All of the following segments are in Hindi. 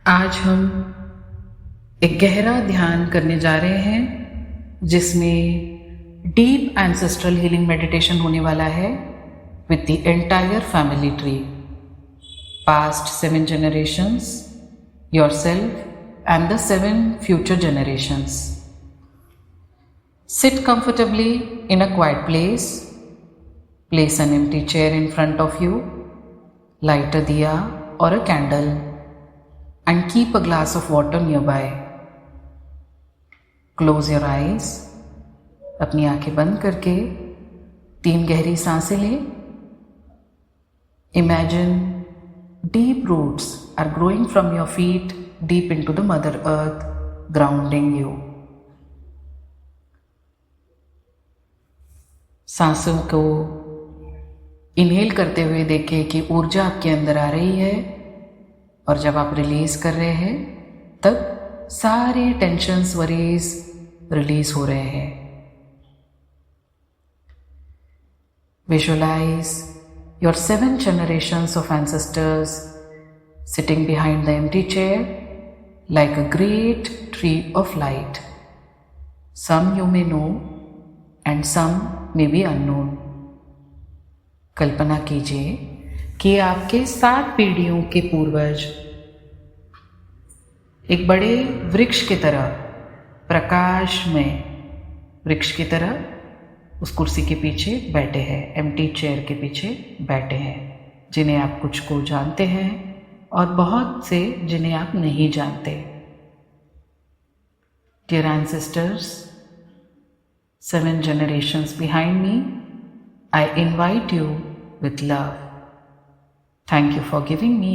आज हम एक गहरा ध्यान करने जा रहे हैं जिसमें डीप एंसेस्ट्रल हीलिंग मेडिटेशन होने वाला है with the entire family tree, past 7 generations, yourself and the 7 future generations. Sit comfortably in a quiet place. Place an empty chair in front of you. Light a diya or a candle and keep a glass of water nearby. Close your eyes. अपनी आंखें बंद करके 3 गहरी सांसें लें. Imagine deep roots are growing from your feet deep into the Mother Earth, grounding you. सांसों को इनहेल करते हुए देखें कि ऊर्जा आपके अंदर आ रही है और जब आप रिलीज कर रहे हैं तब सारे टेंशन्स, वरीज रिलीज हो रहे हैं. Visualize your 7 generations of ancestors sitting behind the empty chair like a great tree of light. Some you may know and some may be unknown. कल्पना कीजिए कि आपके 7 पीढ़ियों के पूर्वज एक बड़े वृक्ष की तरह, प्रकाश में वृक्ष की तरह उस कुर्सी के पीछे बैठे हैं, एम्प्टी चेयर के पीछे बैठे हैं, जिन्हें आप कुछ को जानते हैं और बहुत से जिन्हें आप नहीं जानते. Dear ancestors, 7 generations behind me, I invite you with love. Thank you for giving me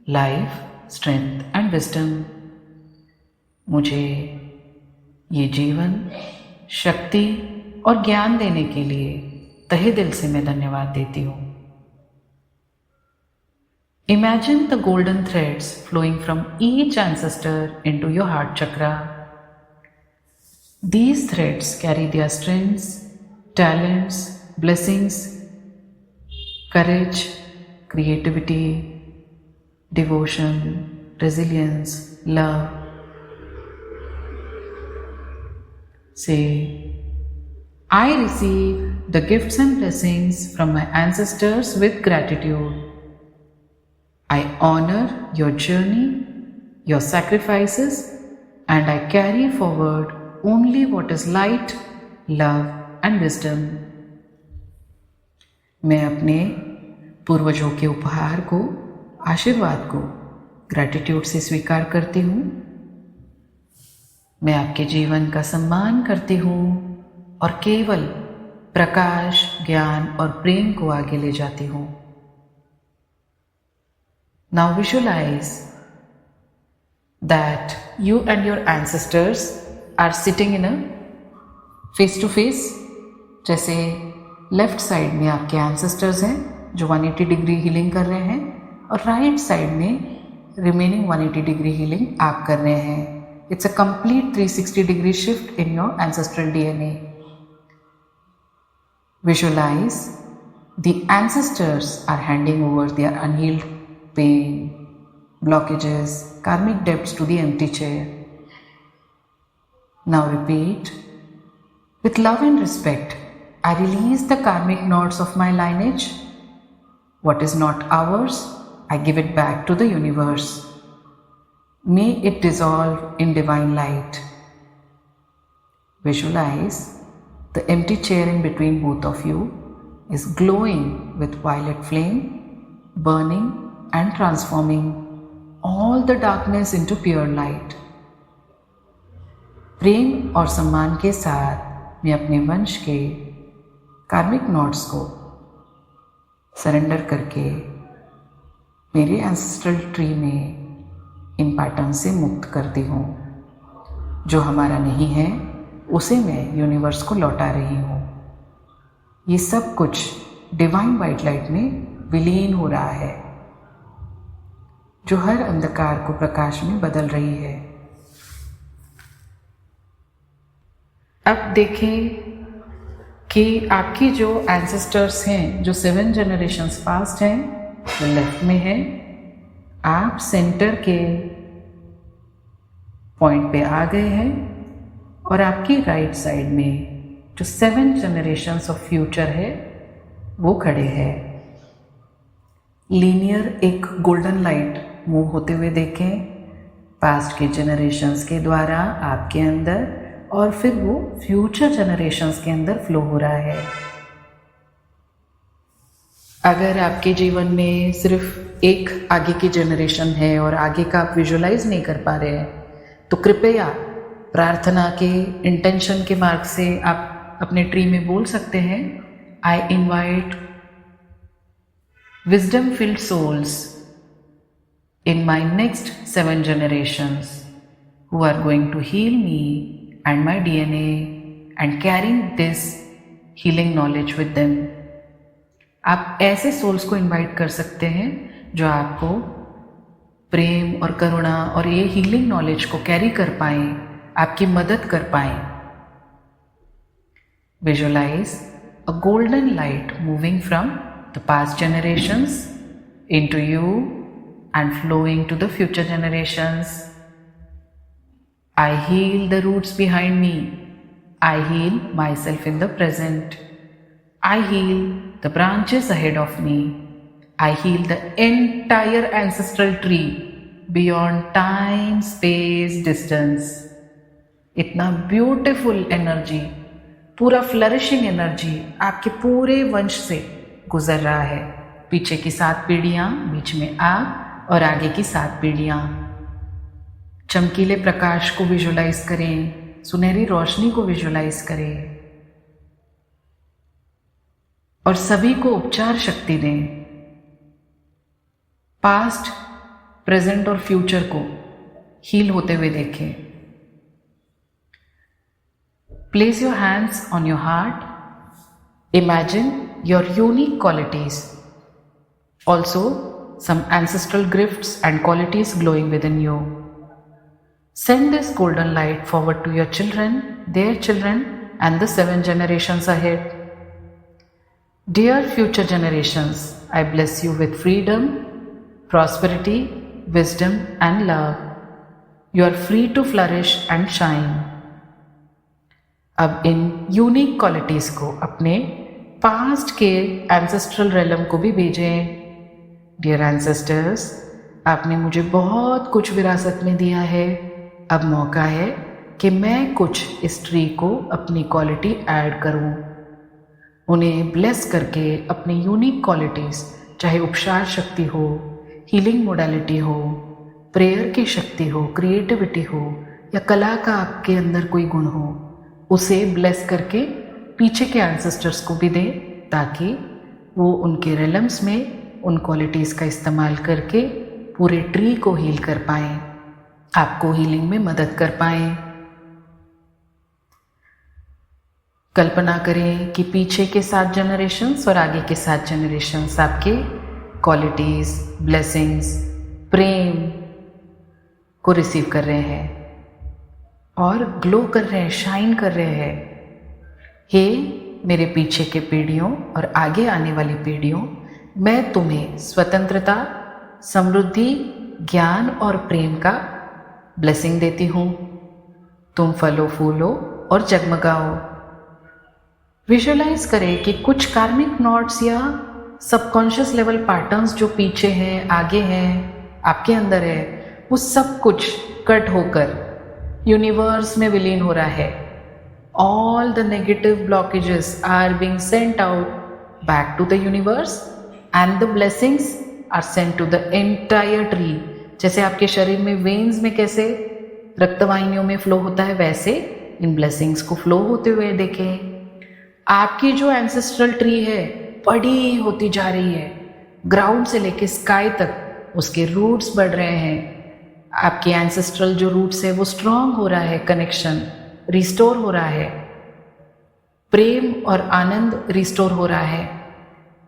life, strength and wisdom. मुझे ये जीवन, शक्ति और ज्ञान देने के लिए तहे दिल से मैं धन्यवाद देती हूँ. Imagine the golden threads flowing from each ancestor into your heart chakra. These threads carry their strengths, talents, blessings, courage, creativity, devotion, resilience, love. Say, I receive the gifts and blessings from my ancestors with gratitude. I honor your journey, your sacrifices, and I carry forward only what is light, love, and wisdom. मैं अपने पूर्वजों के उपहार को, आशीर्वाद को ग्रैटिट्यूड से स्वीकार करती हूँ. मैं आपके जीवन का सम्मान करती हूँ और केवल प्रकाश, ज्ञान और प्रेम को आगे ले जाती हूँ. Now visualize that you and your ancestors are sitting in a face to face. जैसे लेफ्ट साइड में आपके ancestors हैं जो 180 डिग्री हीलिंग कर रहे हैं और राइट साइड में रिमेनिंग 180 डिग्री हीलिंग आप कर रहे हैं. It's a complete 360 degree shift in your ancestral DNA. Visualize the ancestors are handing over their unhealed pain, blockages, karmic debts to the empty chair. Now repeat, with love and respect, I release the karmic knots of my lineage. What is not ours, I give it back to the universe. May it dissolve in divine light. Visualize the empty chair in between both of you is glowing with violet flame, burning and transforming all the darkness into pure light. प्रेम और सम्मान के साथ मैं अपने वंश के कार्मिक नॉट्स को सरेंडर करके मेरे एंसेस्ट्रल ट्री में इन पैटर्न से मुक्त करती हूँ. जो हमारा नहीं है उसे मैं यूनिवर्स को लौटा रही हूँ. ये सब कुछ डिवाइन वाइट लाइट में विलीन हो रहा है जो हर अंधकार को प्रकाश में बदल रही है. अब देखें कि आपकी जो एंसेस्टर्स हैं, जो 7 generations पास्ट हैं, वो लेफ्ट में है. आप सेंटर के पॉइंट पे आ गए हैं और आपकी राइट साइड में जो 7 जनरेशंस ऑफ फ्यूचर है वो खड़े हैं। लीनियर एक गोल्डन लाइट मूव होते हुए देखें पास्ट के जनरेशंस के द्वारा आपके अंदर, और फिर वो फ्यूचर जनरेशंस के अंदर फ्लो हो रहा है। अगर आपके जीवन में सिर्फ एक आगे की जनरेशन है और आगे का आप विजुलाइज नहीं कर पा रहे हैं तो कृपया प्रार्थना के इंटेंशन के मार्ग से आप अपने ट्री में बोल सकते हैं, I invite wisdom filled souls in my next 7 generations who are going to heal me and my DNA and carrying this healing knowledge with them। आप ऐसे सोल्स को इनवाइट कर सकते हैं जो आपको प्रेम और करुणा और ये हीलिंग नॉलेज को कैरी कर पाएं, आपकी मदद कर पाएं। Visualize a golden light moving from the past generations into you and flowing to the future generations। I heal the roots behind me। I heal myself in the present। I heal the branches ahead of me। I heal the entire ancestral tree beyond time, space, distance। इतना ब्यूटिफुल एनर्जी, पूरा फ्लरिशिंग एनर्जी आपके पूरे वंश से गुजर रहा है। पीछे की 7 पीढ़ियां, बीच में आप और आगे की 7 पीढ़ियां। चमकीले प्रकाश को विजुलाइज करें, सुनहरी रोशनी को विजुलाइज करें और सभी को उपचार शक्ति दें। पास्ट, प्रेजेंट और फ्यूचर को हील होते हुए देखें। Place your hands on your heart. Imagine your unique qualities, also some ancestral gifts and qualities glowing within you। Send this golden light forward to your children, their children, and the 7 generations ahead। Dear future generations, I bless you with freedom, prosperity, wisdom, and love। You are free to flourish and shine। अब इन यूनिक क्वालिटीज को अपने पास्ट के एंसेस्ट्रल रेलम को भी भेजें। डियर एंसेस्टर्स, आपने मुझे बहुत कुछ विरासत में दिया है। अब मौका है कि मैं कुछ इस ट्री को अपनी क्वालिटी ऐड करूं। उन्हें ब्लेस करके अपनी यूनिक क्वालिटीज़, चाहे उपचार शक्ति हो, हीलिंग मोडालिटी हो, प्रेयर की शक्ति हो, क्रिएटिविटी हो या कला का आपके अंदर कोई गुण हो, उसे ब्लेस करके पीछे के एंसेस्टर्स को भी दें ताकि वो उनके रेलम्स में उन क्वालिटीज़ का इस्तेमाल करके पूरे ट्री को हील कर पाएँ, आपको हीलिंग में मदद कर पाएँ। कल्पना करें कि पीछे के 7 जनरेशन्स और आगे के 7 जनरेशन्स आपके क्वालिटीज़, ब्लेसिंग्स, प्रेम को रिसीव कर रहे हैं और ग्लो कर रहे हैं, शाइन कर रहे हैं। हे मेरे पीछे के पीढ़ियों और आगे आने वाली पीढ़ियों, मैं तुम्हें स्वतंत्रता, समृद्धि, ज्ञान और प्रेम का ब्लेसिंग देती हूँ। तुम फलो फूलो और जगमगाओ। विजुअलाइज करें कि कुछ कार्मिक नॉट्स या सबकॉन्शियस लेवल पैटर्न्स जो पीछे हैं, आगे हैं, आपके अंदर है, वो सब कुछ कट होकर यूनिवर्स में विलीन हो रहा है। All the negative blockages are being sent out back to the universe and the blessings are sent to the entire tree. जैसे आपके शरीर में वेन्स में कैसे रक्तवाहिनियों में फ्लो होता है, वैसे इन ब्लेसिंग्स को फ्लो होते हुए देखें। आपकी जो एंसेस्ट्रल ट्री है बड़ी होती जा रही है, ग्राउंड से लेके स्काई तक उसके रूट्स बढ़ रहे हैं। आपके एंसेस्ट्रल जो रूट्स है वो स्ट्रांग हो रहा है, कनेक्शन रिस्टोर हो रहा है, प्रेम और आनंद रिस्टोर हो रहा है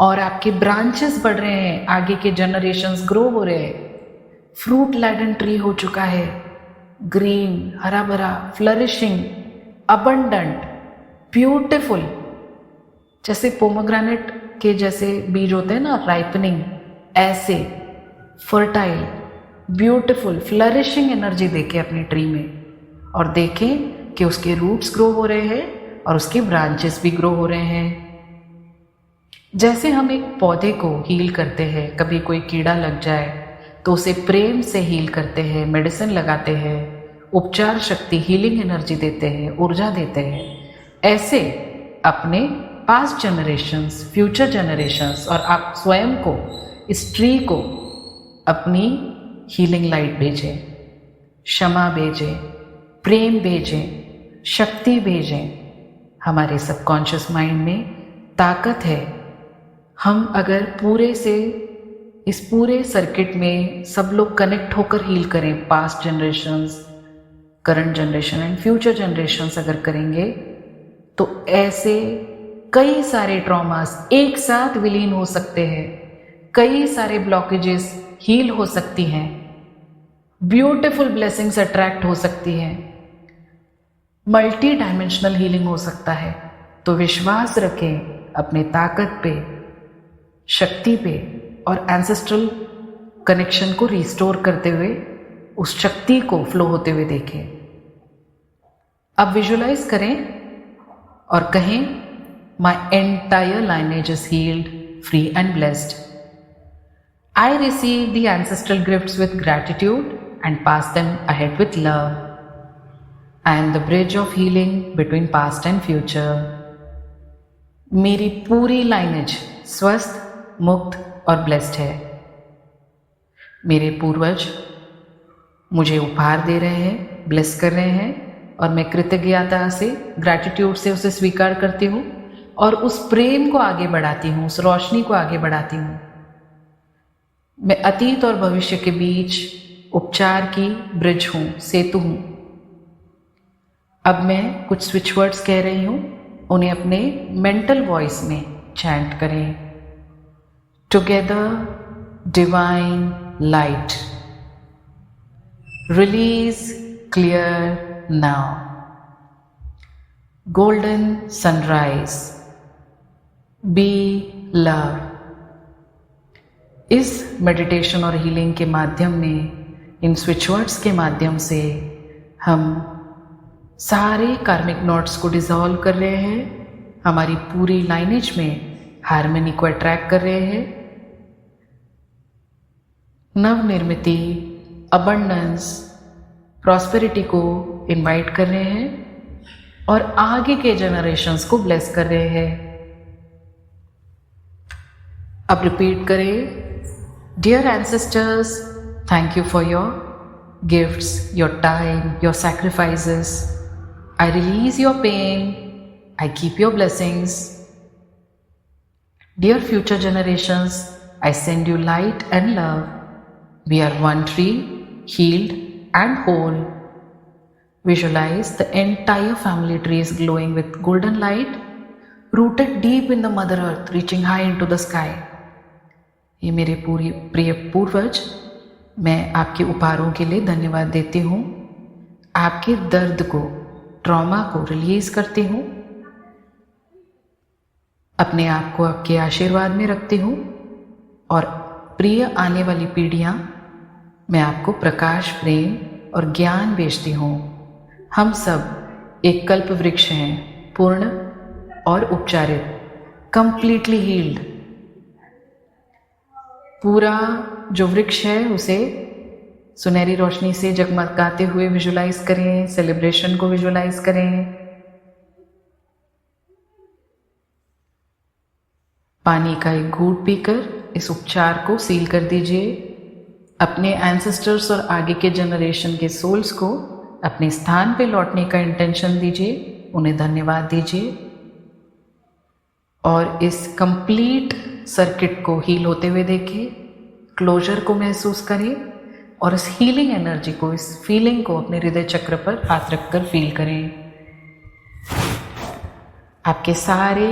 और आपके ब्रांचेस बढ़ रहे हैं, आगे के जनरेशन्स ग्रो हो रहे हैं। फ्रूट लैडन ट्री हो चुका है, ग्रीन, हरा भरा, फ्लरिशिंग, अबंडेंट, ब्यूटिफुल। जैसे पोमोग्रेनेट के जैसे बीज होते हैं ना, राइपनिंग, ऐसे फर्टाइल, ब्यूटीफुल फ्लरिशिंग एनर्जी देखें अपनी ट्री में और देखें कि उसके रूट्स ग्रो हो रहे हैं और उसके ब्रांचेस भी ग्रो हो रहे हैं। जैसे हम एक पौधे को हील करते हैं, कभी कोई कीड़ा लग जाए तो उसे प्रेम से हील करते हैं, मेडिसिन लगाते हैं, उपचार शक्ति हीलिंग एनर्जी देते हैं, ऊर्जा देते हैं, ऐसे अपने पास्ट जनरेशंस, फ्यूचर जनरेशंस और आप स्वयं को, इस ट्री को अपनी हीलिंग लाइट भेजें, क्षमा भेजें, प्रेम भेजें, शक्ति भेजें। हमारे सबकॉन्शियस माइंड में ताकत है। हम अगर इस पूरे सर्किट में सब लोग कनेक्ट होकर हील करें, past generations, current generation and future generations अगर करेंगे तो ऐसे कई सारे ट्रॉमास एक साथ विलीन हो सकते हैं, कई सारे ब्लॉकेजेस हील हो सकती हैं, ब्यूटीफुल ब्लेसिंग्स अट्रैक्ट हो सकती हैं, मल्टी डायमेंशनल हीलिंग हो सकता है। तो विश्वास रखें अपने ताकत पे, शक्ति पे और एंसेस्ट्रल कनेक्शन को रिस्टोर करते हुए उस शक्ति को फ्लो होते हुए देखें। अब विजुलाइज करें और कहें, my entire lineage is healed, free and blessed. I receive the ancestral gifts with gratitude and pass them ahead with love. I am the bridge of healing between past and future. मेरी पूरी लाइनेज स्वस्थ, मुक्त और ब्लेस्ड है। मेरे पूर्वज मुझे उपहार दे रहे हैं, ब्लेस कर रहे हैं और मैं कृतज्ञता से, ग्रैटिट्यूड से उसे स्वीकार करती हूँ और उस प्रेम को आगे बढ़ाती हूँ, उस रोशनी को आगे बढ़ाती हूँ। मैं अतीत और भविष्य के बीच उपचार की ब्रिज हूँ, सेतु हूँ। अब मैं कुछ स्विच वर्ड्स कह रही हूँ, उन्हें अपने मेंटल वॉइस में चैंट करें। Together divine light, release clear now, golden sunrise, be love. इस मेडिटेशन और हीलिंग के माध्यम में, इन स्विच वर्ड्स के माध्यम से हम सारे कार्मिक नॉट्स को डिसॉल्व कर रहे हैं, हमारी पूरी लाइनेज में हार्मनी को अट्रैक्ट कर रहे हैं, नवनिर्मिति, अबंडेंस, प्रॉस्पेरिटी को इनवाइट कर रहे हैं और आगे के जनरेशंस को ब्लेस कर रहे हैं। अब रिपीट करें, Dear ancestors, thank you for your gifts, your time, your sacrifices. I release your pain. I keep your blessings. Dear future generations, I send you light and love. We are one tree, healed and whole. Visualize the entire family tree is glowing with golden light, rooted deep in the Mother Earth, reaching high into the sky. ये मेरे पूरी प्रिय पूर्वज, मैं आपके उपहारों के लिए धन्यवाद देती हूँ। आपके दर्द को, ट्रॉमा को रिलीज करती हूँ, अपने आप को आपके आशीर्वाद में रखती हूँ और प्रिय आने वाली पीढ़ियाँ, मैं आपको प्रकाश, प्रेम और ज्ञान भेजती हूँ। हम सब एक कल्प वृक्ष हैं, पूर्ण और उपचारित, कंप्लीटली हील्ड। पूरा जो वृक्ष है उसे सुनहरी रोशनी से जगमगाते हुए विजुलाइज करें, सेलिब्रेशन को विजुलाइज करें। पानी का एक घूंट पीकर इस उपचार को सील कर दीजिए। अपने एंसेस्टर्स और आगे के जनरेशन के सोल्स को अपने स्थान पे लौटने का इंटेंशन दीजिए, उन्हें धन्यवाद दीजिए और इस कंप्लीट सर्किट को हील होते हुए देखें, क्लोजर को महसूस करें और इस हीलिंग एनर्जी को, इस फीलिंग को अपने हृदय चक्र पर हाथ रखकर फील करें। आपके सारे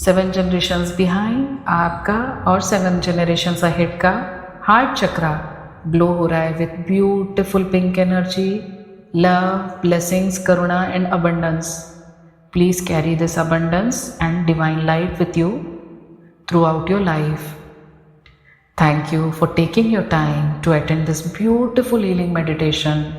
7 जनरेशंस बिहाइंड आपका और 7 जनरेशंस अहेड का हार्ट चक्रा ग्लो हो रहा है with beautiful pink energy, love, blessings, Karuna and abundance. Please carry this abundance and divine light with you throughout your life. Thank you for taking your time to attend this beautiful healing meditation.